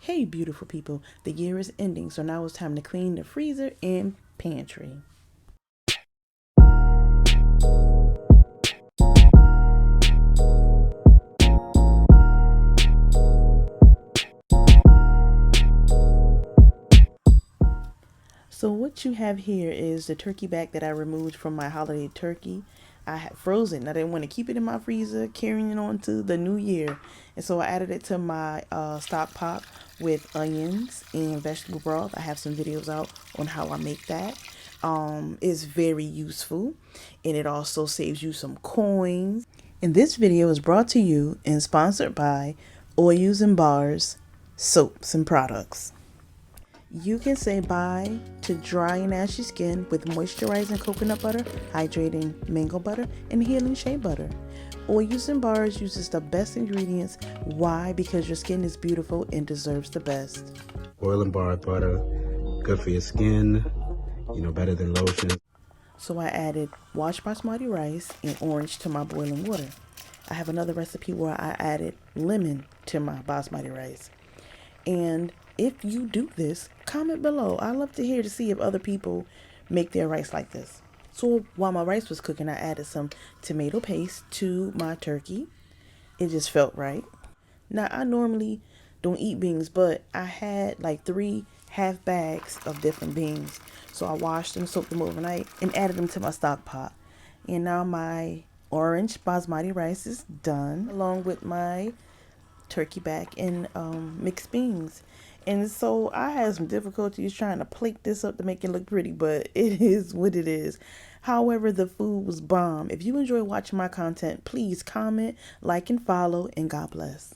Hey beautiful people, the year is ending, so now it's time to clean the freezer and pantry. So what you have here is the turkey back that I removed from my holiday turkey. I had frozen. I didn't want to keep it in my freezer, carrying it on to the new year. And so I added it to my stock pot with onions and vegetable broth. I have some videos out on how I make that. It's very useful, and it also saves you some coins. And this video is brought to you and sponsored by Oils and Bars Soaps and Products. You can say bye to dry and ashy skin with moisturizing coconut butter, hydrating mango butter, and healing shea butter. Oils and Bars uses the best ingredients. Why? Because your skin is beautiful and deserves the best. Oil and bar butter, good for your skin, better than lotion. So I added washed basmati rice and orange to my boiling water. I have another recipe where I added lemon to my basmati rice. And if you do this, comment below. I love to hear to see if other people make their rice like this. So while my rice was cooking, I added some tomato paste to my turkey. It just felt right. Now, I normally don't eat beans, but I had like 3 half bags of different beans. So I washed them, soaked them overnight, and added them to my stock pot. And now my orange basmati rice is done, along with my turkey back and mixed beans. And so I had some difficulties trying to plate this up to make it look pretty, but it is what it is. However, the food was bomb. If you enjoy watching my content, please comment, like, and follow, and God bless.